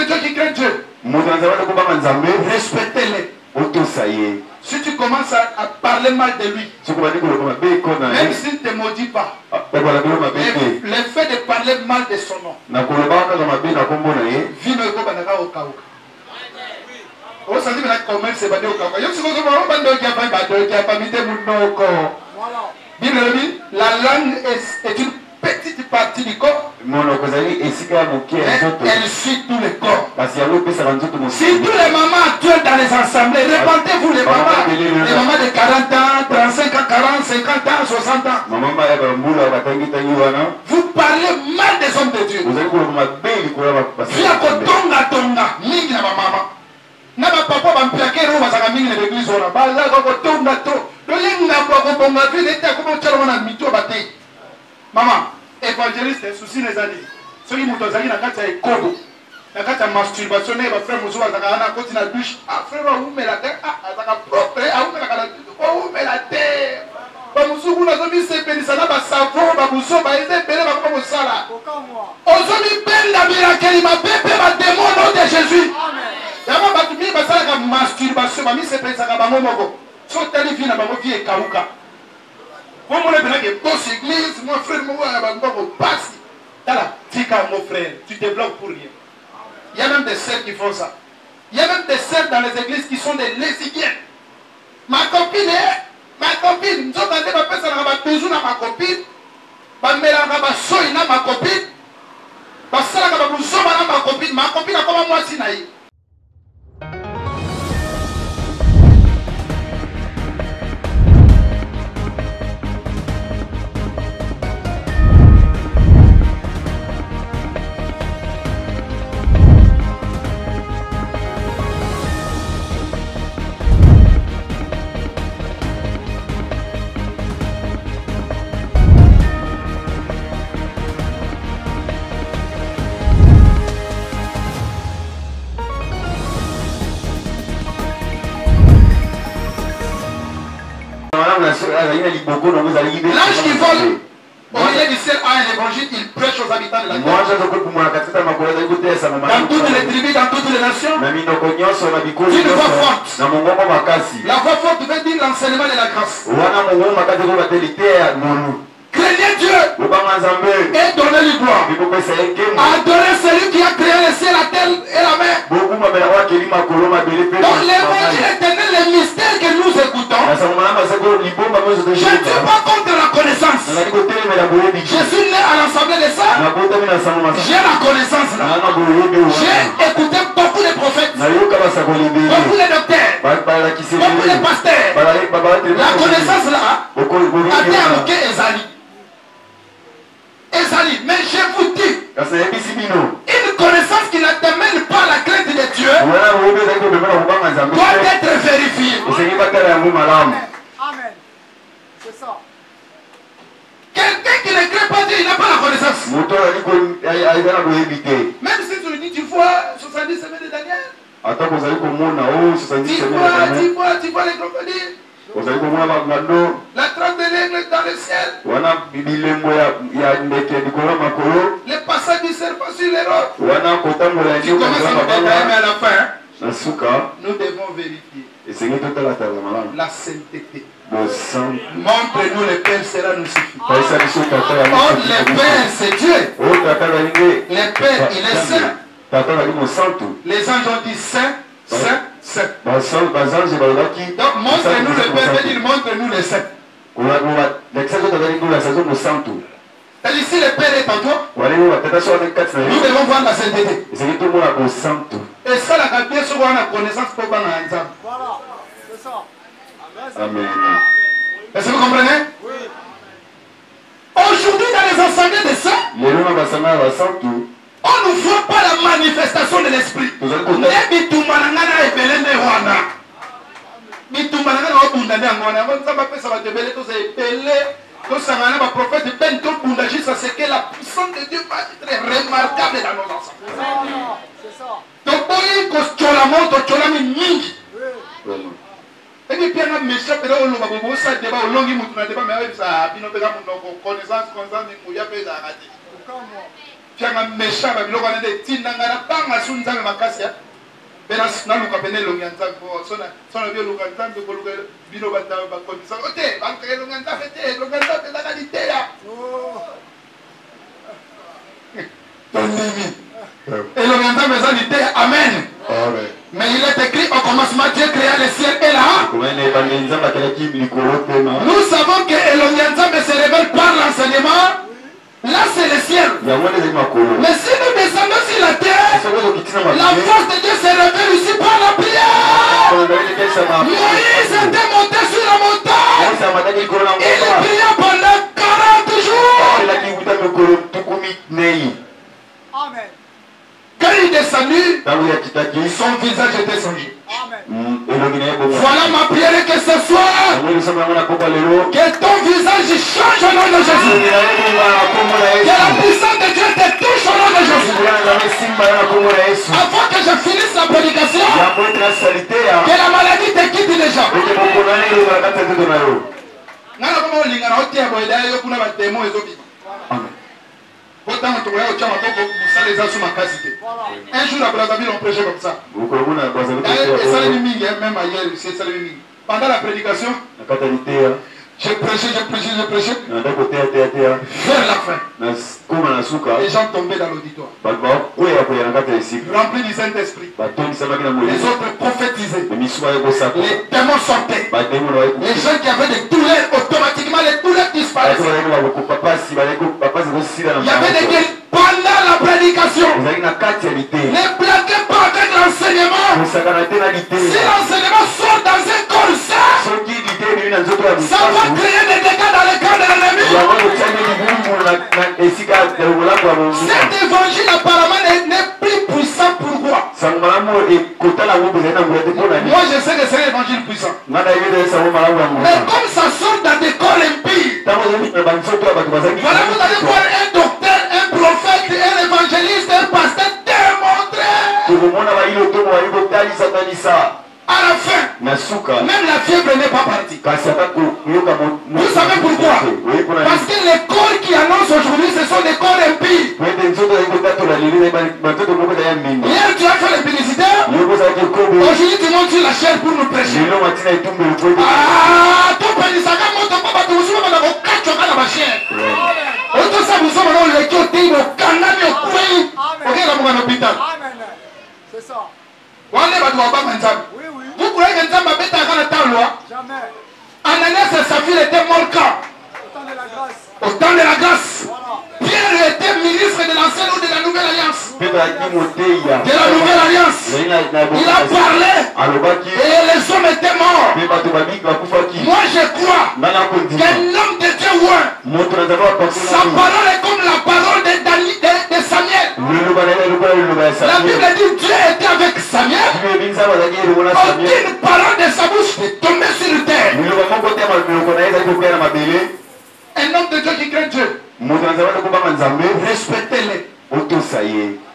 de Dieu qui craignent Dieu, respectez-les. Si tu commences à parler mal de lui, même s'il ne te maudit pas, l'effet de parler mal de son nom, la langue est une petite partie du corps. Elle suit tout le corps. Si tous les mamans actuelles dans les assemblées, répandez-vous les mamans de 40 ans, 35 ans, 40, 50 ans, 60 ans. Vous parlez mal des hommes de Dieu. Maman, évangéliste, souci les alliés. Ceux qui m'ont dit na kata ekobo, na kata masturbation, na frère Moussa azaka na koti na douche. Ah frère wa ume la terre, ah azaka propre, ah ume la kala, oh ume la terre. Ba musuku na zomi se penisa na ba savon, ba muso ba eze pele ba ko sala. Ozomi benda miracle ma bébé ba démon au nom de Jésus. Amen. Yaba ba tumi ba sala ka masturbation, ba mi se penisa ka ba momoko. So tali vi na ba mo vie kauka. Mon église, mon frère, mon passe. Mon frère, tu te bloques pour rien. Il y a même des sœurs qui font ça. Il y a même des sœurs dans les églises qui sont des lesbiennes. Ma copine, nous avons besoin de ma copine. Ma copine a comme moi si naïe. L'ange qui vole au milieu du ciel a un évangile, il prêche aux habitants de la terre. Dans toutes les tribus, dans toutes les nations, une voix forte. La voix forte veut dire l'enseignement de la grâce. Craignez Dieu et donnez-lui gloire. Adorez celui qui a créé le ciel, la terre et la mer. Donc l'évangile éternel, les mystères que nous écoutons, je ne suis pas contre la connaissance. Je suis né à l'assemblée de ça. J'ai la connaissance là. J'ai écouté beaucoup de prophètes, beaucoup de docteurs, beaucoup de pasteurs. La connaissance là a été avoquée Ezali. Ezali, mais je vous dis, une connaissance qui ne t'amène pas à la crainte de Dieu doit être vérifiée. Amen. C'est ça. Quelqu'un qui ne craint pas Dieu, il n'a pas la connaissance. Même si tu lui dis, tu vois 70 semaines de Daniel, tu vois les crocodiles, la trappe de l'aigle dans le ciel, les passages du serpent sur les rocs. Tu commences à me détailler, mais à la fin, nous devons vérifier la sainteté. Montre-nous le Père, cela nous suffit. Oh, le Père, c'est Dieu. Le Père, il est saint. Les anges ont dit saint, saint, saint. Donc montre-nous le Père, veut dire montre-nous le saint. C'est-à-dire si le Père est en toi, nous devons voir la sainteté. Et ça, la bien souvent la connaissance pour voir la Voilà, c'est ça. Amen. Est-ce que vous comprenez? Oui. Aujourd'hui, dans les assemblées de ça, on ne voit pas la manifestation de l'esprit. C'est que la puissance de Dieu va être remarquable dans nos ensembles. C'est ça. Donc, et puis, il y a un méchant qui a tianga méchant ba biloko nende tinanga na banga su nzambe makasi ya bena na luka pene longi nzambe ko sona bio luka nzambe ko luka bino bata ba komisa ote ba ke longi nzambe te longi nzambe la qualité ya et longi nzambe za qualité amen. Amen. Mais il est écrit au commencement Dieu créa le ciel et là. Nous savons que Elohim Nzambe se révèle par l'enseignement. Là c'est le ciel. Mais si nous descendons sur la terre, la force de Dieu se révèle ici par la prière. Moïse était monté sur la montagne. Il pria pendant 40 jours. Amen. Quand il est descendu, son visage était changé. Voilà ma prière que ce soir, que ton visage change au nom de Jésus. Que la puissance de Dieu te touche au nom de Jésus. Avant que je finisse la prédication, que la maladie te quitte déjà. Un jour à Brazzaville on prêchait comme ça. Même ailleurs pendant la prédication, j'ai prêché. Vers la fin, les gens tombaient dans l'auditoire, remplis du Saint-Esprit. Les autres prophétisaient, les démons sortaient. Les gens qui avaient des douleurs, automatiquement les douleurs disparaissaient. Il y avait des guerres pendant la prédication. Ne blaguez pas avec l'enseignement. Si l'enseignement sort dans un corps sain, ça va créer des dégâts dans le camp de l'ennemi. Cet évangile apparemment n'est plus puissant. Pourquoi? Moi je sais que c'est l'évangile puissant. Mais comme ça sort dans des corps impies, voilà, vous allez voir un docteur, un prophète, un évangéliste, un pasteur démontrer. À la fin, même la fièvre n'est pas partie. Vous savez pourquoi? Parce que les corps qui annoncent aujourd'hui, ce sont des corps impies. Hier tu as fait les publicitaires. Aujourd'hui tu montes sur la chair pour nous prêcher. Ah, ton pénisaka monte pas, tu vous souviens de vos quatre chocs à la chair. Autant ça vous sommes dans le côté, au canal, au coin. Ok, là, vous allez à l'hôpital. C'est ça. Oui, oui. Vous croyez que Nzamba bête à la loi? Jamais. Ananias et Saphir étaient morts. Au temps de la grâce. Au temps de la grâce. Voilà. Pierre était ministre de l'ancienne ou de la nouvelle alliance. De la nouvelle alliance. Il a parlé et les hommes étaient morts. Moi je crois qu'un homme de Dieu, sa parole est comme la parole de Samuel. La Bible dit Dieu était avec Samuel. Aucune parole de sa bouche n'est tombée sur le terre. Un homme de Dieu qui craint Dieu, respectez-les.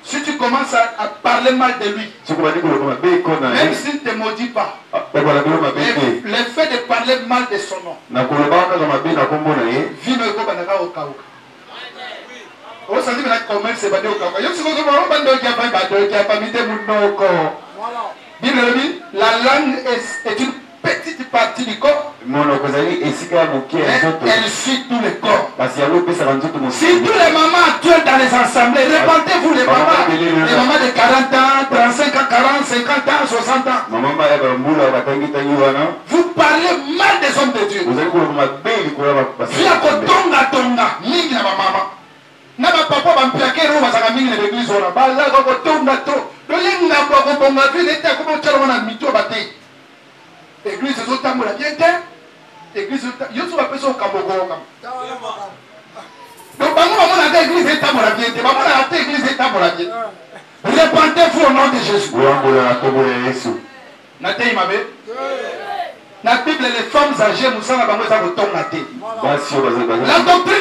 Si tu commences à parler mal de lui, même s'il ne te maudit pas, le fait de parler mal de son nom, la langue est une petite partie du corps. Elle suit tout le corps. Si tous les mamans actuelles dans les assemblées, répandez-vous les mamans de 40 ans, 35 ans, 40, 50 ans, 60 ans. Vous parlez mal des hommes de Dieu. Via kotonga tonga, mingi na maman. Na ba papa ba mpiake ro bazaka mingi na l'église ona. Ba la ko tonga to. Do yenga ba ko bonga vi neta ko mo tsala wana mito batei. Église ezotambola bien te. Église yoso bapeso kabogo kam. Donc bango bamona ta église etambola bien te. Bamona ta église etambola bien. Répandez-vous au nom de Jésus. Natei mabe. La Bible, les femmes âgées, nous sommes la doctrine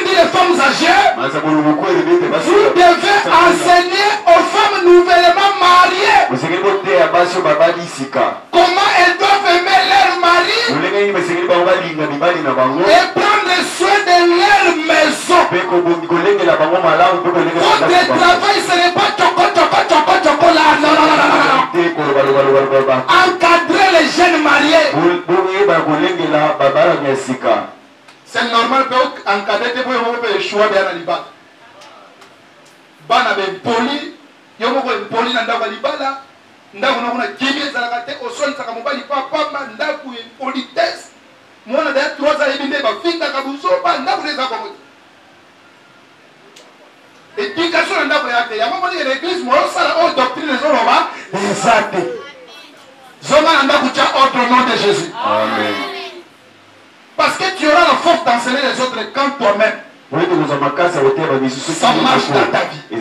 dit les femmes âgées, vous devez enseigner aux femmes nouvellement mariées comment elles doivent aimer leur mari et prendre soin de leur maison. Votre Le travail, ce n'est pas choco là. Non, non, non, non, non. Encadrer les jeunes mariés. C'est normal que encadrer des choix bien à l'ibala. Bana ben poli, yomoko poli na ndako libala, ndako na kuna kimi ezalaka te osoli saka mobali papa ndako ya politesse. Mwana da 3 ans ebinde ba finga ka buzoba ndako leza ko. Éducation na ndako ya te. Ya mama ni l'église mo sala o doctrine les oloba, exact. Zoma na ndako cha ordre au nom de Jésus. Amen. Parce que tu auras la force d'enseigner les autres quand toi-même ça marche dans ta vie. Que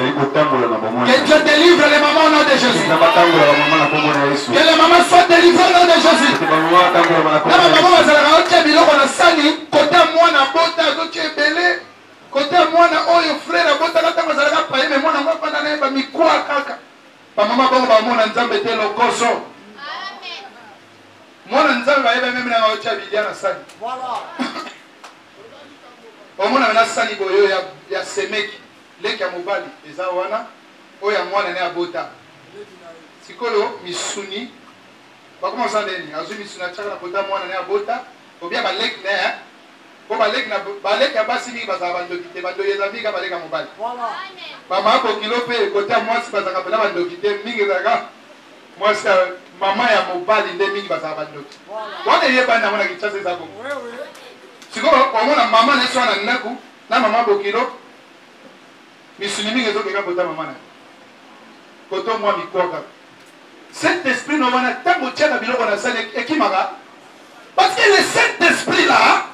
Dieu délivre les mamans au nom de Jésus. Que les mamans soient délivrées au nom de Jésus. Côté moi na bota tu es belé. Côté moi na oyo frère bota la tango zalaka paye mais moi na moi pendant na ba mikwa kaka. Ba mama bongo ba mona nzambe te lokoso. Amen. Mona nzambe ba yeba même na ocha bidia na sani. Voilà. Omona na sani boyo ya semeki leki ya mobali eza wana oya mwana ne abota sikolo misuni bakoma sandeni azu misuni achaka na bota mwana ne abota obia baleki ne ko baleki na baleki abasi mi baza bandokite bandoyeza mika baleka mobali voilà mama ko kilo pe kota mwasi baza kapela bandokite mingi zaka mwasi mama ya mobali nde mingi baza bandokite wana yeba na mwana kichase za bongo siko omona mama ne swana naku na mama bokilo misuni mingi ezokeka kota mama na koto mwa mikoka cet esprit no wana tango tiaka biloko na sale ekimaka parce que le Saint Esprit là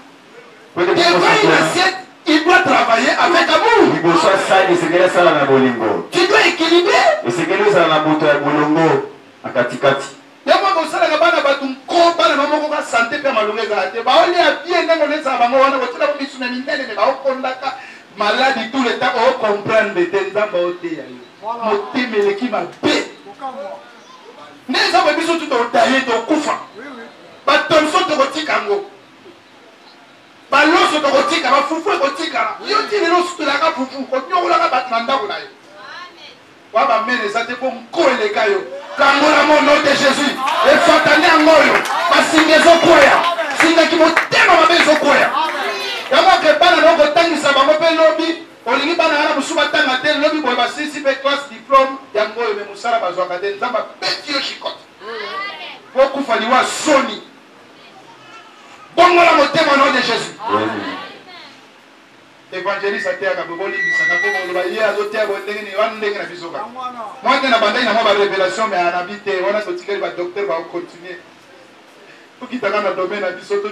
devant une assiette il doit travailler avec amour. Tu dois équilibrer. Yama kosala ka bana batu ko bana mama ko santé pe malonga ezalate ba oli a bien ndengo neza bango wana ko tila ko misuna minene me ba okondaka maladie tout le temps o comprendre te nzamba o te ya yo motemele ki mabe neza ba biso tout o tailler to kufa ba tomso to ko tikango ba loso to ko tika ba fufu ko tika yo ti lelo sutula ka fufu ko nyokola ka batanda ko na yo wa ba mene za te ko ko eleka yo kangola mon nom de Jésus et fatane angoyo basingezo koya singa ki motema mabezo koya yama ke bana loko tangisa bango pe lobi olingi bana ana musuba tanga te lobi boy basisi pe classe diplôme ya ngoyo me musala bazwaka te nzamba petio chikote beaucoup faliwa soni bongola motema au nom de Jésus. Évangéliste a terre à Boboli, Bissaka, Bobolo, hier à l'hôtel, Bondeng, Wandeng, la Bisoka. Moi, je n'ai pas de révélation, mais en habité, on a sorti que le docteur va continuer. Pour qu'il t'aille dans le domaine, à Bisoto,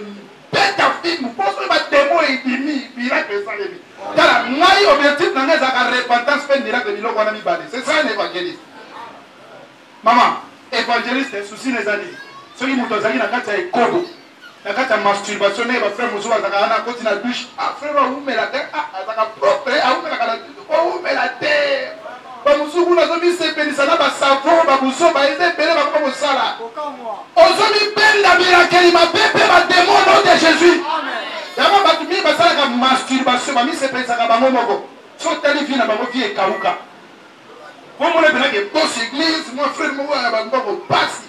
bête à film, pour que le démon est dimi, miracle sans limite. Car moi, l'objectif n'a pas de repentance, fait miracle, il a mis balé. C'est ça un évangéliste. Maman, évangéliste, souci les années. Ceux qui m'ont dit que c'est un code. La carte de masturbation, les frères Moussou, ils ont continué à douche. Ah, frère, où met la terre? Ah, ils ont propre. Ah, où met la terre? Où met la terre? Moussou, vous avez mis ces pénis, ça n'a pas savon, Moussou, ils ont payé ma comme ça là. Ils ont mis peine la miracle, il m'a pépé ma démon au nom de Jésus. Il y a pas de la masturbation, ma mise ces pénis, ça n'a pas de so tali vie na bango vie et kauka. Pour moi, le que boss église, mon frère, moi, bango passe.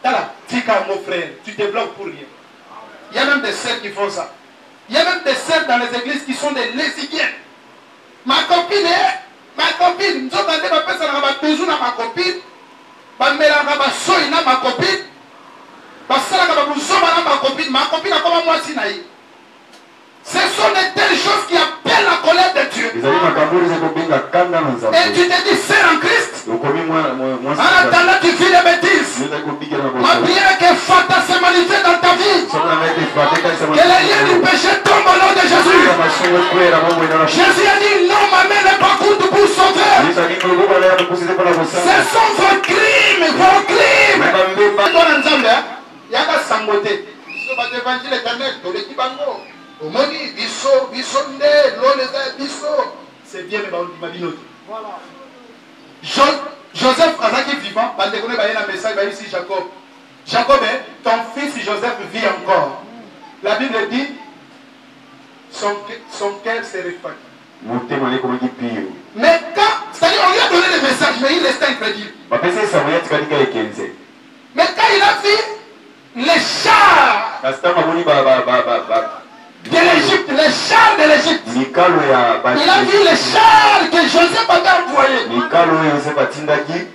Tala, tika mon frère, tu te bloques pour rien. Il y a même des sœurs qui font ça. Il y a même des sœurs dans les églises qui sont des lesbiennes. Ma copine, nous avons dit que ça n'a pas besoin de ma copine. Ma copine. Ma copine a comme moi sinaï. Ce sont de telles choses qui appellent la colère de Dieu. Et tu te dis, c'est en Christ. En attendant, tu fais des bêtises. Ma prière est que Fata se manifeste dans ta vie. Que les liens du péché tombent au nom de Jésus. Jésus a dit, non, ma mère n'est pas courte pour sauver. Ce sont vos crimes, vos crimes. Il y a un sangoté. L'évangile éternel, Omoni, biso, bisonde, l'oleza, biso. C'est bien, mais ma vie note. Voilà. Joseph, Azaki vivant, va te connaître un message, va ici Jacob. Jacob, ton fils Joseph vit encore. La Bible dit, son cœur s'est réfracté. Mais quand C'est-à-dire, on lui a donné des messages, mais il restait incrédule. Mais quand il a vu les chars de l'Égypte, les chars de l'Égypte, il a vu les chars que Joseph avait envoyés.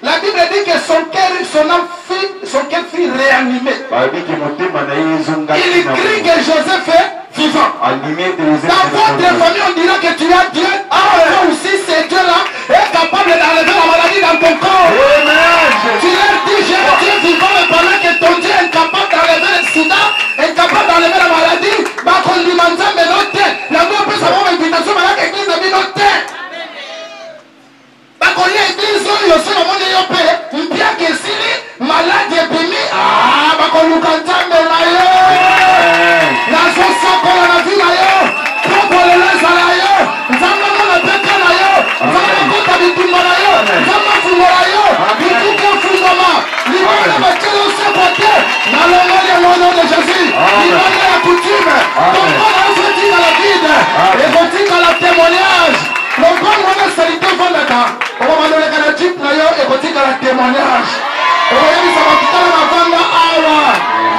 La Bible dit que son cœur fut réanimé. Il crie que Joseph est vivant. Dans votre famille, on dira que tu as Dieu. Toi aussi, c'est Dieu-là est capable d'enlever la maladie dans ton corps. Tu leur dis, j'ai un Dieu vivant, mais pendant que ton Dieu est incapable d'enlever le sida, incapable d'enlever la maladie, bah qu'on lui demande mais non t'es. La mort peut savoir une invitation, mais là, l'église a mis non t'es. Bah qu'on y a église, il y a aussi le monde de Yopé. Une bien qui est sili, malade et bimi. Ah, bah qu'on nous cantame, mais là, la sauce qu'on a vu là, propre le lait, là, Zamba mon appétit là, Zamba mon tabitou là, Zamba fumo là, Bituka fumo, Limana bâtir au sépoté, dans le nom de Jésus, Limana la coutume, ton bon enfant dans la vide, et votique à la témoignage. Le bon moment salité Vandaka, on va donner la type là, et votique à la témoignage. On va dire ça va quitter la Vanda Awa.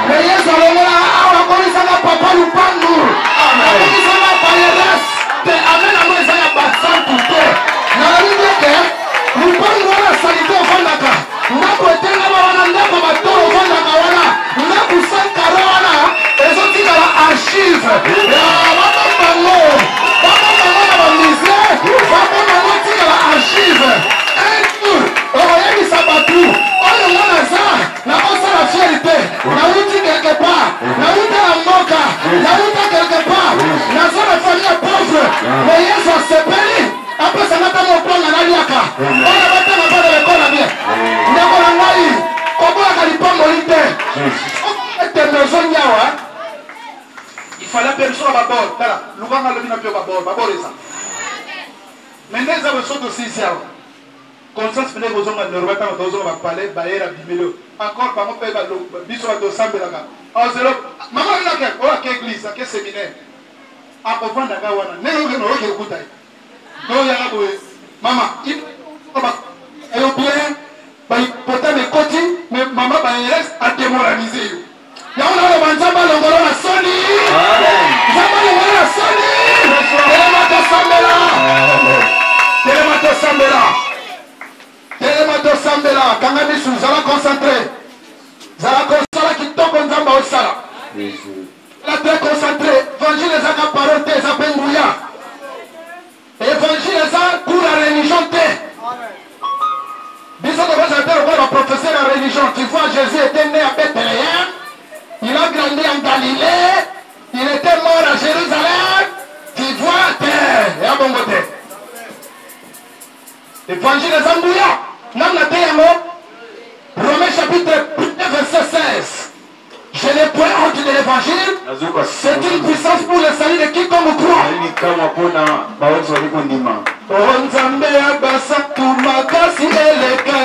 Mais yes, on va Awa, comme ça va papa nous pas nous. Comme ça va pas les restes. Amen, amen, ça va pas ça tout fait. Dans la Bible, nous parlons de la salité au Vandaka. Nous avons été là-bas, on a un bateau au Vandaka, nous avons 5 carats, et ils ont dit dans la archive. Il fallait appeler sur la bord. Maintenant, ils ont besoin de 6 ans. Conscience, vous avez besoin de parler, encore, par exemple, biso de Sambelaga. Maman, il y a quelle église, quel séminaire. À comprendre la gawana. N'est-ce pas que vous avez maman, il est bien, pourtant, mes côtés, mais maman, il reste à démoraliser. Il y a un Zamba Longolo la Sony. Zamba Longolo la Sony. Telemato Sambela. Kangami sous, ça va concentrer. Ça va concentrer qui tombe en Zamba au Sala. La très concentré. Évangile les a paroté, ça peut mouiller. Évangile les a pour la religion. Bisous de vos intérêts, on va professer la religion. Tu vois, Jésus était né à Bethléem. Il a grandi en Galilée. Il était mort à Jérusalem. Tu vois, terre. Et à bon côté. Évangile des Ambouya. Romains chapitre 1, verset 16. Je n'ai point honte de l'évangile. C'est une puissance pour le salut de quiconque croit. Oh, Nzambe abasa tu makasi eleka.